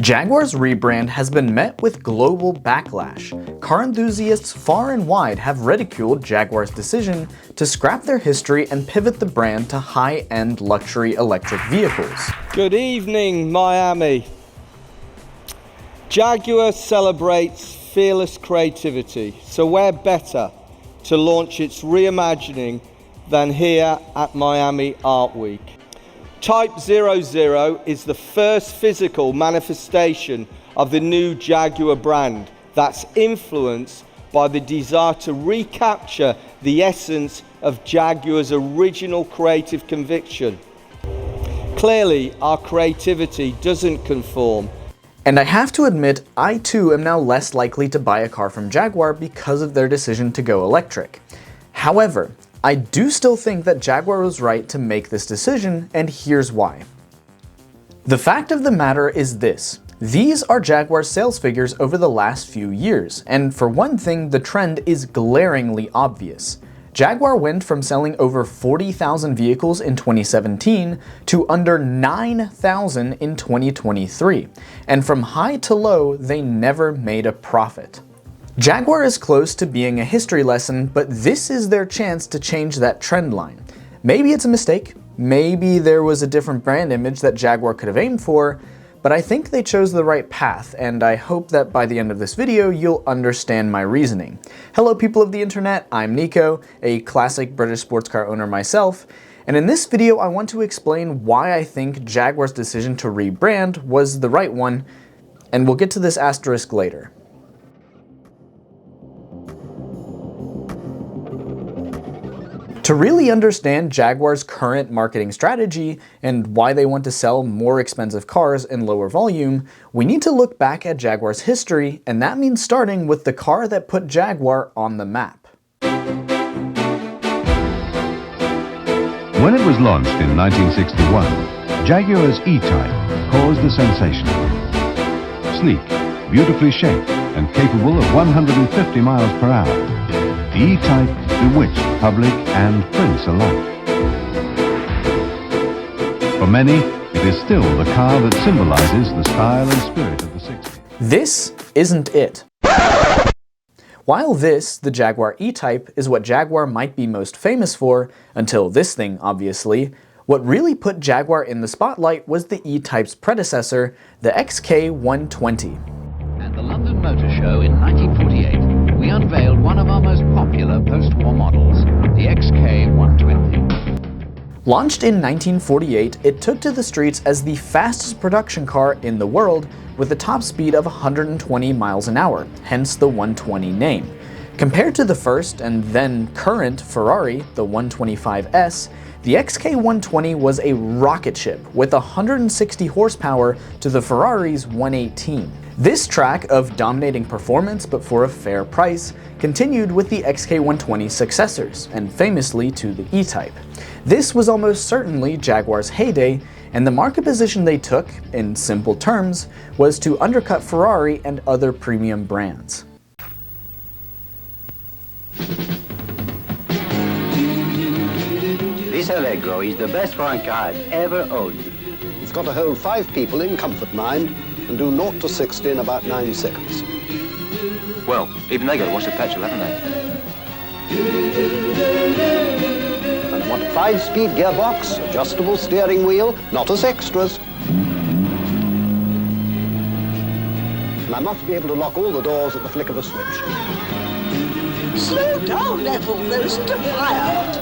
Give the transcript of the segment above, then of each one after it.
Jaguar's rebrand has been met with global backlash. Car enthusiasts far and wide have ridiculed Jaguar's decision to scrap their history and pivot the brand to high-end luxury electric vehicles. Good evening, Miami. Jaguar celebrates fearless creativity, so where better to launch its reimagining than here at Miami Art Week. Type 00 is the first physical manifestation of the new Jaguar brand that's influenced by the desire to recapture the essence of Jaguar's original creative conviction. Clearly, our creativity doesn't conform. And I have to admit, I too am now less likely to buy a car from Jaguar because of their decision to go electric. However, I do still think that Jaguar was right to make this decision, and here's why. The fact of the matter is this: these are Jaguar's sales figures over the last few years, and for one thing, the trend is glaringly obvious. Jaguar went from selling over 40,000 vehicles in 2017 to under 9,000 in 2023, and from high to low, they never made a profit. Jaguar is close to being a history lesson, but this is their chance to change that trend line. Maybe it's a mistake, maybe there was a different brand image that Jaguar could have aimed for, but I think they chose the right path, and I hope that by the end of this video, you'll understand my reasoning. Hello people of the internet, I'm Nico, a classic British sports car owner myself, and in this video I want to explain why I think Jaguar's decision to rebrand was the right one, and we'll get to this asterisk later. To really understand Jaguar's current marketing strategy and why they want to sell more expensive cars in lower volume, we need to look back at Jaguar's history, and that means starting with the car that put Jaguar on the map. When it was launched in 1961, Jaguar's E-Type caused a sensation. Sleek, beautifully shaped, and capable of 150 miles per hour, the E-Type bewitched public and prince alike. For many, it is still the car that symbolizes the style and spirit of the 60s. This isn't it. While this, the Jaguar E-Type, is what Jaguar might be most famous for, until this thing obviously, what really put Jaguar in the spotlight was the E-Type's predecessor, the XK120. At the London Motor Show in 1948, we unveiled one of our most popular post-war models, the XK120. Launched in 1948, it took to the streets as the fastest production car in the world with a top speed of 120 miles an hour, hence the 120 name. Compared to the first and then current Ferrari, the 125S, the XK120 was a rocket ship with 160 horsepower to the Ferrari's 118. This track of dominating performance but for a fair price continued with the XK120's successors, and famously to the E-Type. This was almost certainly Jaguar's heyday, and the market position they took, in simple terms, was to undercut Ferrari and other premium brands. This Allegro is the best foreign car I've ever owned. It's got to hold 5 people in comfort mind and do 0 to 60 in about 9 seconds. Well, even they got to wash the petrol, haven't they? And I want a 5-speed gearbox, adjustable steering wheel, not as extras. And I must be able to lock all the doors at the flick of a switch. Slow down, Neville, there's a fire.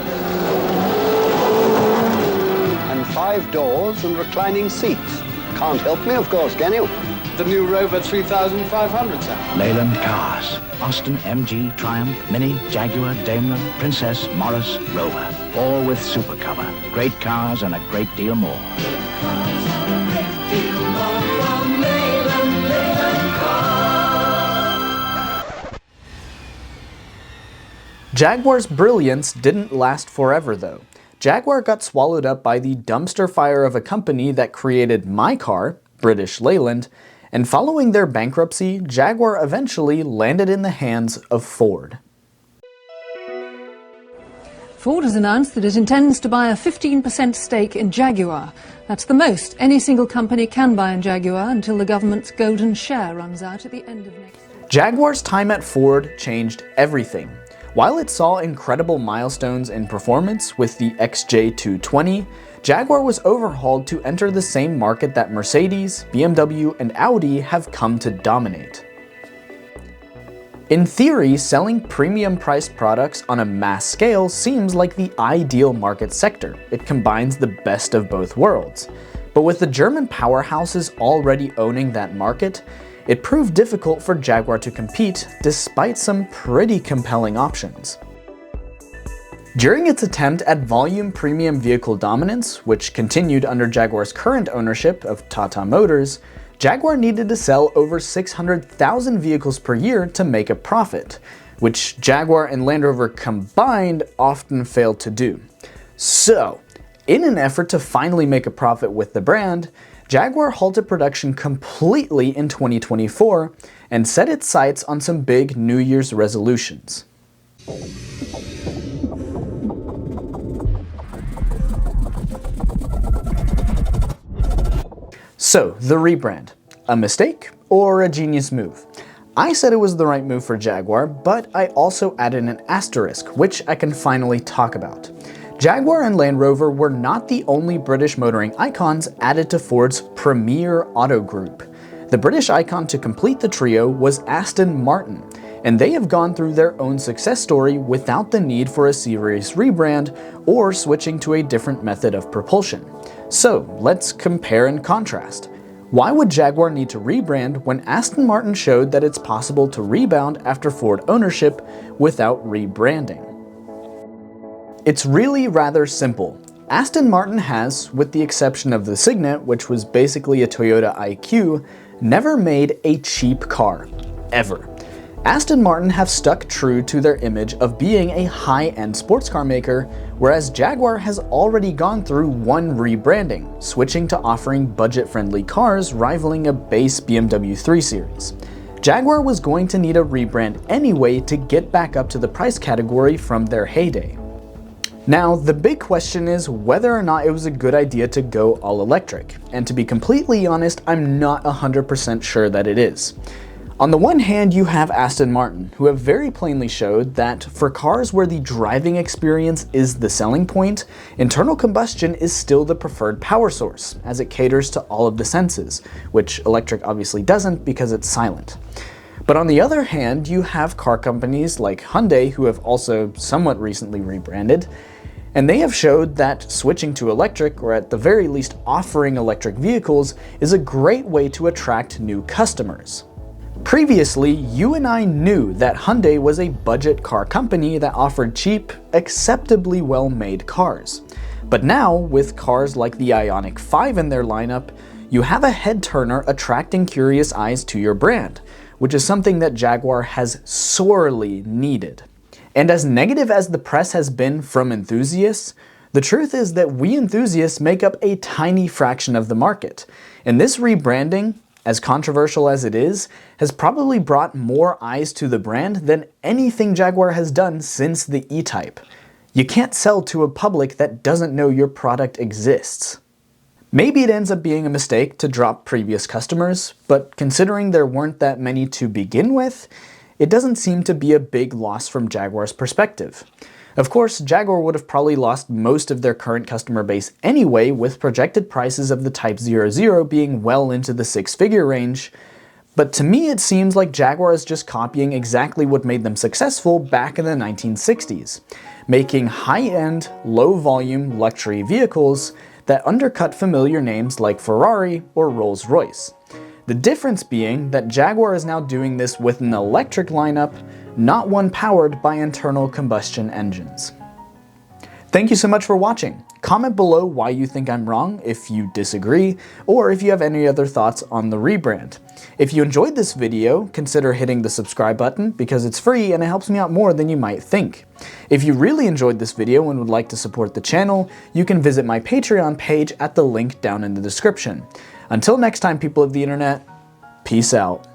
And 5 doors and reclining seats. Can't help me, of course, can you? The new Rover 3500, sir. Leyland Cars. Austin, MG, Triumph, Mini, Jaguar, Daimler, Princess, Morris, Rover. All with super cover. Great cars and a great deal more. Jaguar's brilliance didn't last forever though. Jaguar got swallowed up by the dumpster fire of a company that created my car, British Leyland, and following their bankruptcy, Jaguar eventually landed in the hands of Ford. Ford has announced that it intends to buy a 15% stake in Jaguar. That's the most any single company can buy in Jaguar until the government's golden share runs out at the end of next year. Jaguar's time at Ford changed everything. While it saw incredible milestones in performance with the XJ220, Jaguar was overhauled to enter the same market that Mercedes, BMW, and Audi have come to dominate. In theory, selling premium-priced products on a mass scale seems like the ideal market sector. It combines the best of both worlds. But with the German powerhouses already owning that market, it proved difficult for Jaguar to compete despite some pretty compelling options. During its attempt at volume premium vehicle dominance, which continued under Jaguar's current ownership of Tata Motors, Jaguar needed to sell over 600,000 vehicles per year to make a profit, which Jaguar and Land Rover combined often failed to do. So, in an effort to finally make a profit with the brand, Jaguar halted production completely in 2024 and set its sights on some big New Year's resolutions. So, the rebrand. A mistake or a genius move? I said it was the right move for Jaguar, but I also added an asterisk, which I can finally talk about. Jaguar and Land Rover were not the only British motoring icons added to Ford's premier auto group. The British icon to complete the trio was Aston Martin, and they have gone through their own success story without the need for a serious rebrand or switching to a different method of propulsion. So let's compare and contrast. Why would Jaguar need to rebrand when Aston Martin showed that it's possible to rebound after Ford ownership without rebranding? It's really rather simple. Aston Martin has, with the exception of the Signet, which was basically a Toyota IQ, never made a cheap car, ever. Aston Martin have stuck true to their image of being a high-end sports car maker, whereas Jaguar has already gone through one rebranding, switching to offering budget-friendly cars rivaling a base BMW 3 Series. Jaguar was going to need a rebrand anyway to get back up to the price category from their heyday. Now, the big question is whether or not it was a good idea to go all-electric, and to be completely honest, I'm not 100% sure that it is. On the one hand, you have Aston Martin, who have very plainly showed that for cars where the driving experience is the selling point, internal combustion is still the preferred power source, as it caters to all of the senses, which electric obviously doesn't because it's silent. But on the other hand, you have car companies like Hyundai, who have also somewhat recently rebranded, and they have showed that switching to electric, or at the very least offering electric vehicles, is a great way to attract new customers. Previously, you and I knew that Hyundai was a budget car company that offered cheap, acceptably well-made cars. But now, with cars like the Ioniq 5 in their lineup, you have a head-turner attracting curious eyes to your brand, which is something that Jaguar has sorely needed. And as negative as the press has been from enthusiasts, the truth is that we enthusiasts make up a tiny fraction of the market, and this rebranding, as controversial as it is, has probably brought more eyes to the brand than anything Jaguar has done since the E-Type. You can't sell to a public that doesn't know your product exists. Maybe it ends up being a mistake to drop previous customers, but considering there weren't that many to begin with, it doesn't seem to be a big loss from Jaguar's perspective. Of course, Jaguar would have probably lost most of their current customer base anyway, with projected prices of the Type 00 being well into the six-figure range, but to me it seems like Jaguar is just copying exactly what made them successful back in the 1960s, making high-end, low-volume luxury vehicles that undercut familiar names like Ferrari or Rolls-Royce. The difference being that Jaguar is now doing this with an electric lineup, not one powered by internal combustion engines. Thank you so much for watching. Comment below why you think I'm wrong, if you disagree, or if you have any other thoughts on the rebrand. If you enjoyed this video, consider hitting the subscribe button because it's free and it helps me out more than you might think. If you really enjoyed this video and would like to support the channel, you can visit my Patreon page at the link down in the description. Until next time, people of the internet, peace out.